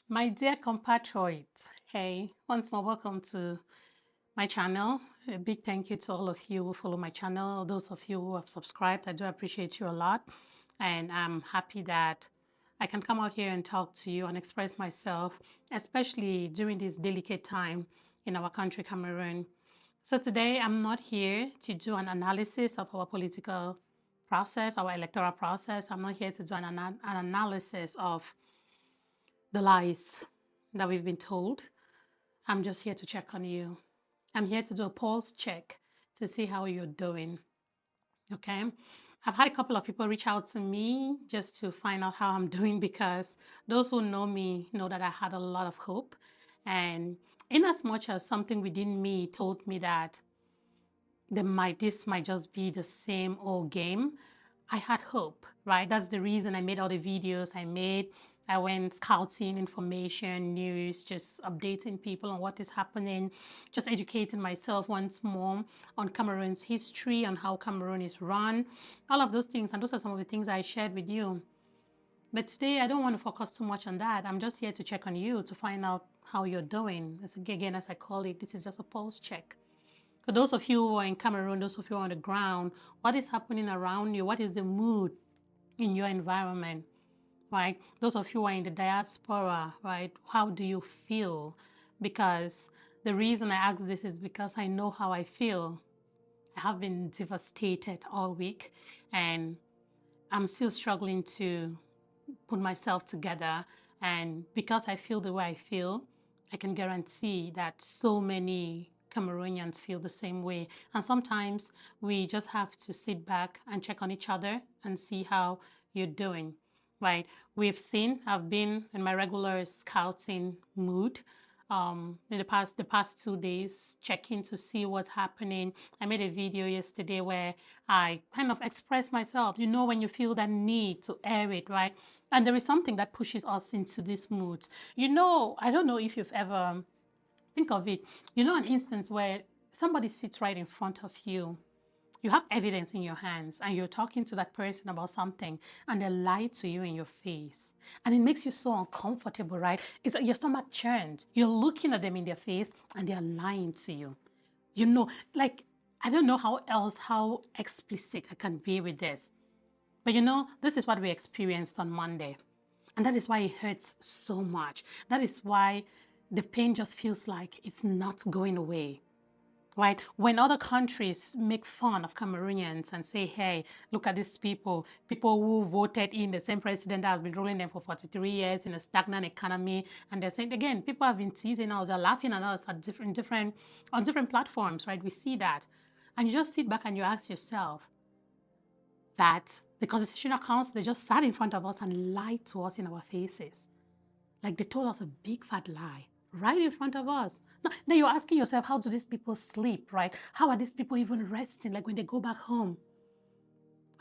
My dear compatriots, hey, once more welcome to my channel. A big thank you to all of you who follow my channel, those of you who have subscribed. I do appreciate you a lot. And I'm happy that I can come out here and talk to you and express myself, especially during this delicate time in our country, Cameroon. So today I'm not here to do an analysis of our political process, our electoral process. I'm not here to do an analysis of the lies that we've been told. I'm just here to check on you. I'm here to do a pulse check to see how you're doing. Okay. I've had a couple of people reach out to me just to find out how I'm doing because those who know me know that I had a lot of hope. And in as much as something within me told me that this might just be the same old game, I had hope, right? That's the reason I made all the videos I made. I went scouting information, news, just updating people on what is happening, just educating myself once more on Cameroon's history, on how Cameroon is run, all of those things. And those are some of the things I shared with you. But today, I don't want to focus too much on that. I'm just here to check on you to find out how you're doing. Again, as I call it, this is just a pulse check. For those of you who are in Cameroon, those of you on the ground, what is happening around you? What is the mood in your environment, right? Those of you who are in the diaspora, right? How do you feel? Because the reason I ask this is because I know how I feel. I have been devastated all week and I'm still struggling to put myself together. And because I feel the way I feel, I can guarantee that so many Cameroonians feel the same way. And sometimes we just have to sit back and check on each other and see how you're doing. Right? I've been in my regular scouting mood in the past 2 days, checking to see what's happening. I made a video yesterday where I kind of expressed myself. You know, when you feel that need to air it, right? And there is something that pushes us into this mood. You know, I don't know if you've ever think of it. You know, an instance where somebody sits right in front of you, you have evidence in your hands and you're talking to that person about something and they lie to you in your face and it makes you so uncomfortable, right? It's like your stomach churns. You're looking at them in their face and they're lying to you. You know, like, I don't know how explicit I can be with this. But you know, this is what we experienced on Monday. And that is why it hurts so much. That is why the pain just feels like it's not going away, right? When other countries make fun of Cameroonians and say, hey, look at these people who voted in the same president that has been ruling them for 43 years in a stagnant economy. And they're saying, again, people have been teasing us, they're laughing at us at on different platforms, right? We see that. And you just sit back and you ask yourself that the Constitutional Council, they just sat in front of us and lied to us in our faces. Like they told us a big fat lie right in front of us. Now you're asking yourself, how do these people sleep, right? How are these people even resting, like when they go back home?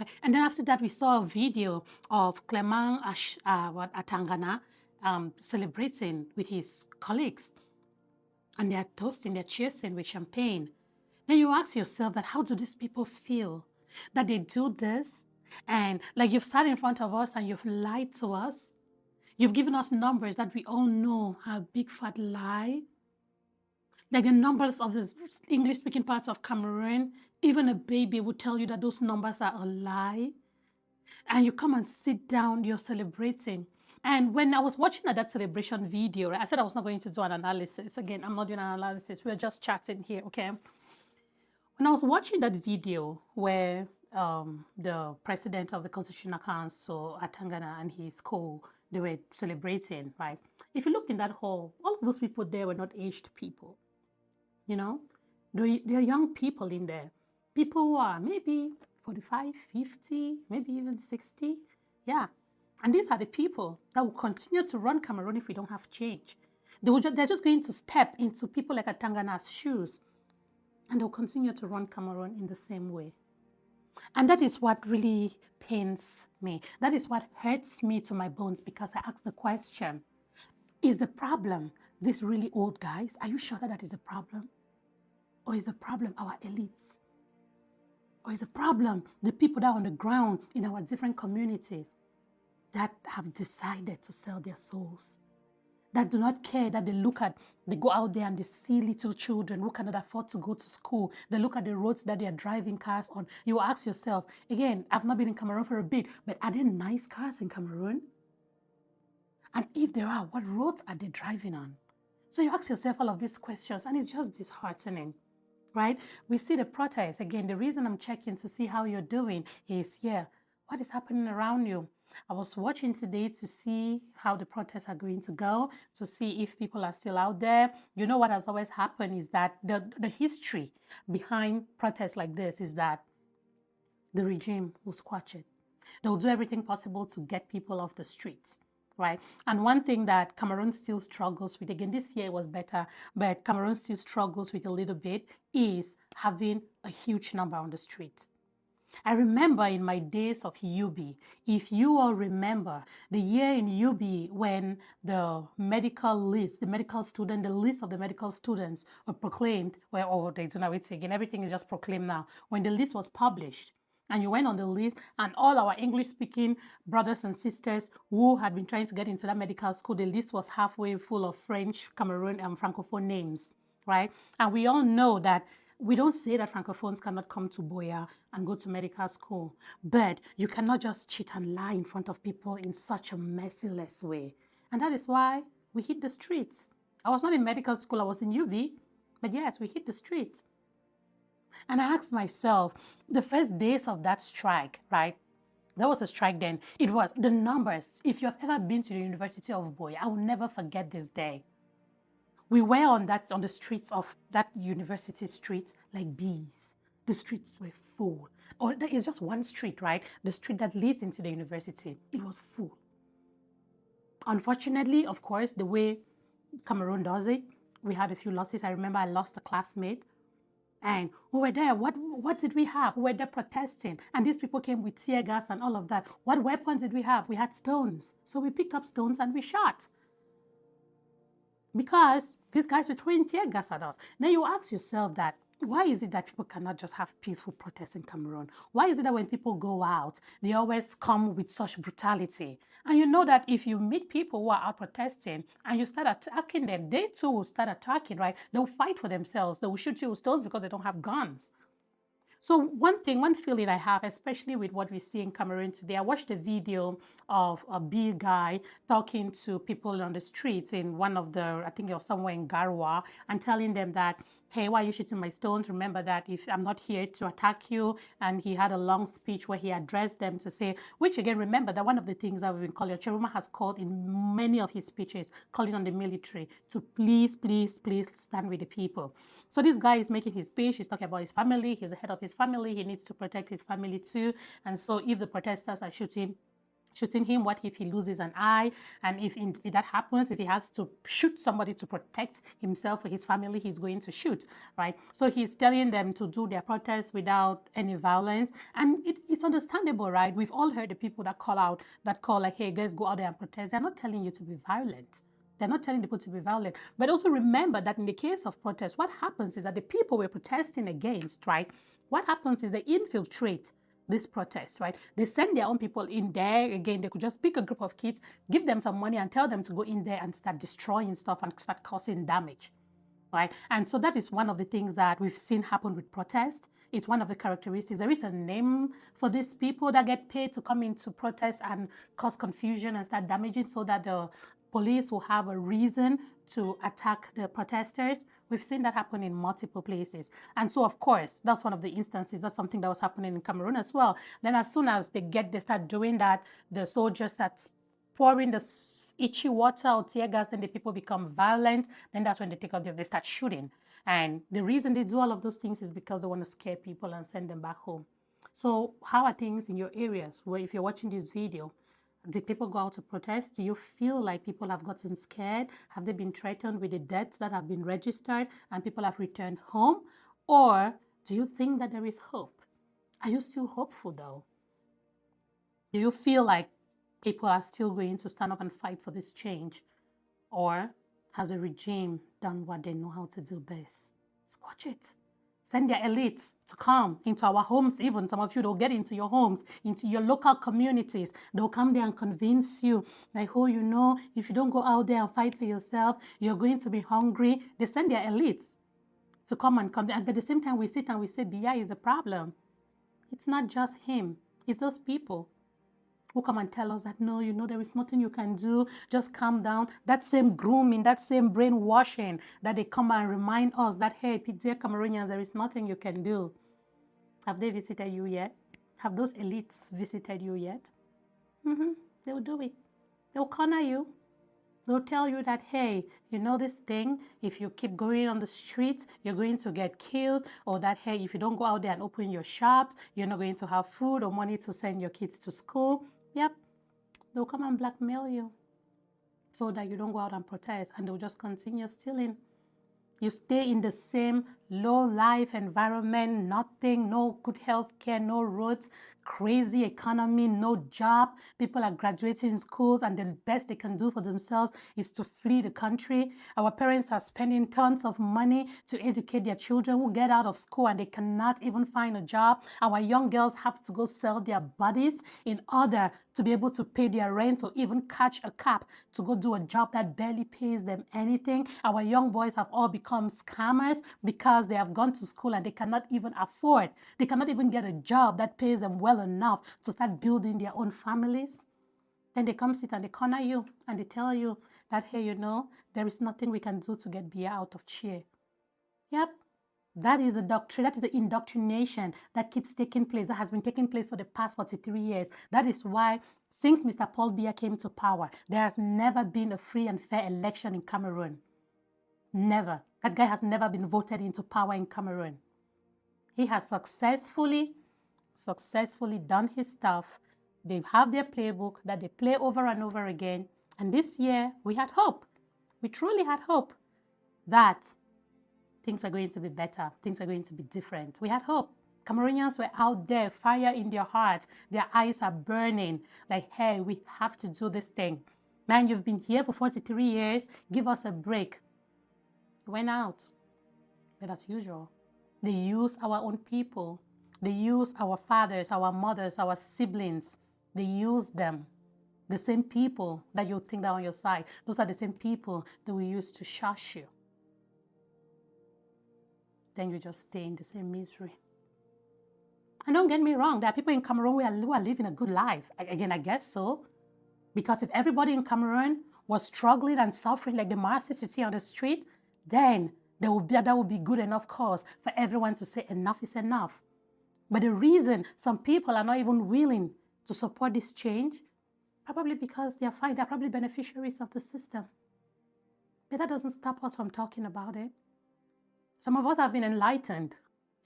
Right? And then after that, we saw a video of Atangana celebrating with his colleagues. And they're toasting, they're cheering with champagne. Then you ask yourself that how do these people feel that they do this? And like you've sat in front of us and you've lied to us. You've given us numbers that we all know are a big fat lie. Like the numbers of the English-speaking parts of Cameroon, even a baby would tell you that those numbers are a lie. And you come and sit down, you're celebrating. And when I was watching that celebration video, right, I said I was not going to do an analysis. Again, I'm not doing an analysis. We're just chatting here, okay? When I was watching that video where the president of the Constitutional Council, Atangana, and his co, they were celebrating, right? If you looked in that hall, all of those people there were not aged people, you know? They're young people in there. People who are maybe 45, 50, maybe even 60. Yeah. And these are the people that will continue to run Cameroon if we don't have change. They're just going to step into people like Atangana's shoes and they'll continue to run Cameroon in the same way. And that is what really pains me. That is what hurts me to my bones because I ask the question, is the problem these really old guys? Are you sure that that is a problem? Or is the problem our elites? Or is the problem the people that are on the ground in our different communities that have decided to sell their souls? that do not care, that they go out there and they see little children who cannot afford to go to school. They look at the roads that they are driving cars on. You ask yourself, again, I've not been in Cameroon for a bit, but are there nice cars in Cameroon? And if there are, what roads are they driving on? So you ask yourself all of these questions, and it's just disheartening, right? We see the protests. Again, the reason I'm checking to see how you're doing is, what is happening around you? I was watching today to see how the protests are going to go, to see if people are still out there. You know what has always happened is that the history behind protests like this is that the regime will squash it. They'll do everything possible to get people off the streets, right? And one thing that Cameroon still struggles with, again, this year was better, but Cameroon still struggles with a little bit, is having a huge number on the street. I remember in my days of UB, if you all remember the year in UB when the medical list, the list of the medical students were proclaimed, they do now, it's again, everything is just proclaimed now. When the list was published, and you went on the list, and all our English-speaking brothers and sisters who had been trying to get into that medical school, the list was halfway full of French, Cameroon, and Francophone names, right? And we all know that we don't say that Francophones cannot come to Buea and go to medical school, but you cannot just cheat and lie in front of people in such a merciless way. And that is why we hit the streets. I was not in medical school, I was in UB, but yes, we hit the streets. And I asked myself, the first days of that strike, right? There was a strike then. It was the numbers. If you have ever been to the University of Buea, I will never forget this day. We were on the streets of that university street like bees. The streets were full. Or there is just one street, right? The street that leads into the university. It was full. Unfortunately, of course, the way Cameroon does it, we had a few losses. I remember I lost a classmate. And we were there. What did we have? We were there protesting. And these people came with tear gas and all of that. What weapons did we have? We had stones. So we picked up stones and we shot. Because these guys were throwing tear gas at us. Now you ask yourself that, why is it that people cannot just have peaceful protests in Cameroon? Why is it that when people go out, they always come with such brutality? And you know that if you meet people who are out protesting and you start attacking them, they too will start attacking, right? They'll fight for themselves. They will shoot you with stones because they don't have guns. So one feeling I have, especially with what we see in Cameroon today, I watched a video of a big guy talking to people on the streets in one of the, I think it was somewhere in Garoua, and telling them that, hey, why are you shooting my stones? Remember that if I'm not here to attack you. And he had a long speech where he addressed them to say, which again, remember that one of the things that we've been calling, Chiruma has called in many of his speeches, calling on the military to please, please, please stand with the people. So this guy is making his speech, he's talking about his family, he's the head of his family, he needs to protect his family too. And so if the protesters are shooting him, what if he loses an eye? And if that happens, if he has to shoot somebody to protect himself or his family, he's going to shoot, right? So he's telling them to do their protests without any violence. And it's understandable, right? We've all heard the people that call like, hey, guys, go out there and protest. They're not telling you to be violent. They're not telling people to be violent. But also remember that in the case of protests, what happens is that the people we're protesting against, right? What happens is they infiltrate this protest, right? They send their own people in there. Again, they could just pick a group of kids, give them some money and tell them to go in there and start destroying stuff and start causing damage, right? And so that is one of the things that we've seen happen with protest. It's one of the characteristics. There is a name for these people that get paid to come into protest and cause confusion and start damaging so that the police will have a reason to attack the protesters. We've seen that happen in multiple places. And so, of course, that's one of the instances. That's something that was happening in Cameroon as well. Then as soon as they start doing that, the soldiers start pouring the itchy water or tear gas, then the people become violent. Then that's when they start shooting. And the reason they do all of those things is because they want to scare people and send them back home. So how are things in your areas? Well, if you're watching this video, did people go out to protest? Do you feel like people have gotten scared? Have they been threatened with the deaths that have been registered and people have returned home? Or do you think that there is hope? Are you still hopeful though? Do you feel like people are still going to stand up and fight for this change? Or has the regime done what they know how to do best? Squash it. Send their elites to come into our homes. Even some of you, they'll get into your homes, into your local communities. They'll come there and convince you, like, oh, you know, if you don't go out there and fight for yourself, you're going to be hungry. They send their elites to come and convince. And at the same time, we sit and we say, Biya is a problem. It's not just him. It's those people who come and tell us that, no, you know, there is nothing you can do, just calm down. That same grooming, that same brainwashing that they come and remind us that, hey, dear Cameroonians, there is nothing you can do. Have they visited you yet? Have those elites visited you yet? They will do it. They'll corner you. They'll tell you that, hey, you know this thing, if you keep going on the streets, you're going to get killed, or that, hey, if you don't go out there and open your shops, you're not going to have food or money to send your kids to school. Yep, they'll come and blackmail you so that you don't go out and protest, and they'll just continue stealing. You stay in the same low-life environment, nothing, no good health care, no roads, crazy economy, no job. People are graduating schools, and the best they can do for themselves is to flee the country. Our parents are spending tons of money to educate their children who get out of school and they cannot even find a job. Our young girls have to go sell their bodies in order to be able to pay their rent or even catch a cab to go do a job that barely pays them anything. Our young boys have all become scammers because they have gone to school and they cannot even afford, they cannot even get a job that pays them well enough to start building their own families. Then they come sit and they corner you and they tell you that, hey, you know, there is nothing we can do to get Biya out of chair. Yep. That is the doctrine, that is the indoctrination that keeps taking place, that has been taking place for the past 43 years. That is why, since Mr. Paul Biya came to power, there has never been a free and fair election in Cameroon. Never. That guy has never been voted into power in Cameroon. He has successfully done his stuff. They have their playbook that they play over and over again. And this year, we had hope. We truly had hope that things were going to be better. Things were going to be different. We had hope. Cameroonians were out there, fire in their hearts. Their eyes are burning. Like, hey, we have to do this thing. Man, you've been here for 43 years. Give us a break. Went out. But as usual, they use our own people. They use our fathers, our mothers, our siblings. They use them. The same people that you think are on your side. Those are the same people that we use to shush you. Then you just stay in the same misery. And don't get me wrong, there are people in Cameroon who are living a good life. Again, I guess so. Because if everybody in Cameroon was struggling and suffering like the masses you see on the street, then that would be good enough cause for everyone to say enough is enough. But the reason some people are not even willing to support this change, probably because they're probably beneficiaries of the system. But that doesn't stop us from talking about it. Some of us have been enlightened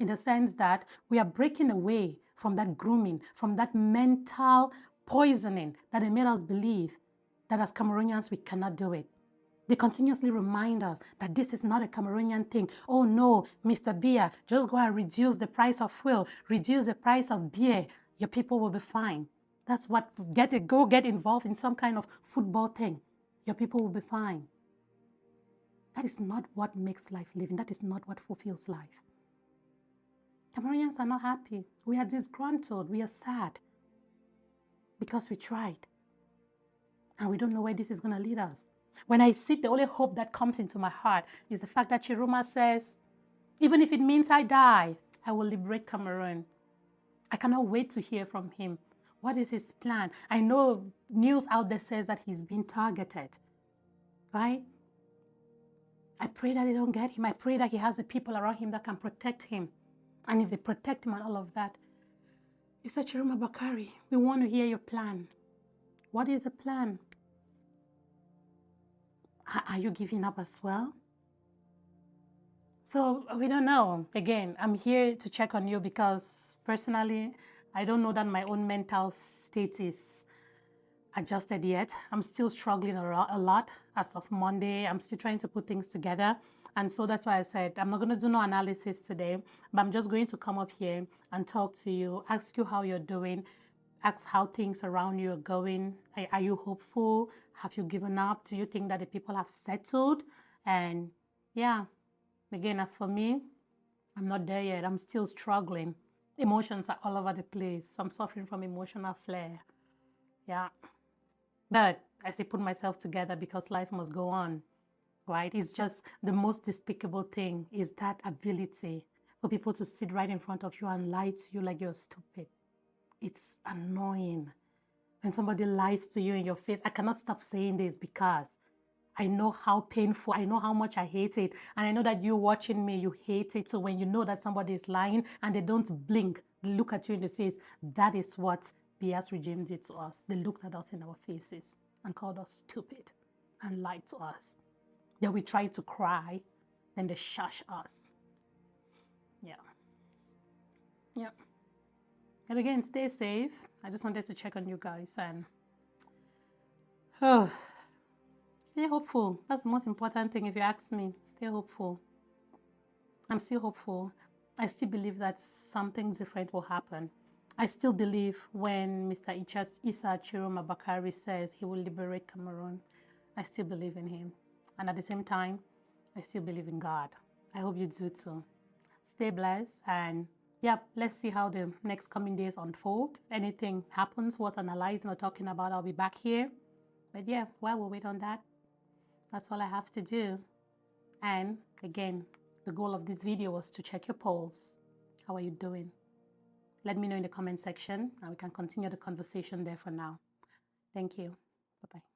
in the sense that we are breaking away from that grooming, from that mental poisoning that they made us believe that as Cameroonians we cannot do it. They continuously remind us that this is not a Cameroonian thing. Oh no, Mr. Biya, just go and reduce the price of fuel, reduce the price of beer, your people will be fine. That's what, go get involved in some kind of football thing. Your people will be fine. That is not what makes life living. That is not what fulfills life. Cameroonians are not happy. We are disgruntled. We are sad because we tried. And we don't know where this is going to lead us. When I sit, the only hope that comes into my heart is the fact that Chiruma says, even if it means I die, I will liberate Cameroon. I cannot wait to hear from him. What is his plan? I know news out there says that he's been targeted, right? I pray that they don't get him. I pray that he has the people around him that can protect him. And if they protect him and all of that, he said, Chiruma Bakari, we want to hear your plan. What is the plan? Are you giving up as well? So we don't know. Again, I'm here to check on you because personally, I don't know that my own mental state is adjusted yet. I'm still struggling a lot as of Monday. I'm still trying to put things together. And so that's why I said I'm not going to do no analysis today, but I'm just going to come up here and talk to you, ask you how you're doing, ask how things around you are going. Are you hopeful? Have you given up? Do you think that the people have settled? And yeah, again, as for me, I'm not there yet. I'm still struggling. Emotions are all over the place. I'm suffering from emotional flare. Yeah. But I still put myself together because life must go on, right? It's just the most despicable thing is that ability for people to sit right in front of you and lie to you like you're stupid. It's annoying. When somebody lies to you in your face, I cannot stop saying this because I know how painful, I know how much I hate it. And I know that you watching me, you hate it. So when you know that somebody is lying and they don't blink, they look at you in the face, that is what Bia's regime did to us. They looked at us in our faces and called us stupid and lied to us. Then we tried to cry, then they shush us. Yeah. Yeah. And again, stay safe. I just wanted to check on you guys and stay hopeful. That's the most important thing if you ask me. Stay hopeful. I'm still hopeful. I still believe that something different will happen. I still believe when Mr. Issa Chiroma Bakari says he will liberate Cameroon, I still believe in him. And at the same time, I still believe in God. I hope you do too. Stay blessed and yeah, let's see how the next coming days unfold. Anything happens worth analyzing or talking about, I'll be back here. But yeah, while we wait on that, that's all I have to do. And again, the goal of this video was to check your pulse. How are you doing? Let me know in the comment section and we can continue the conversation there for now. Thank you. Bye-bye.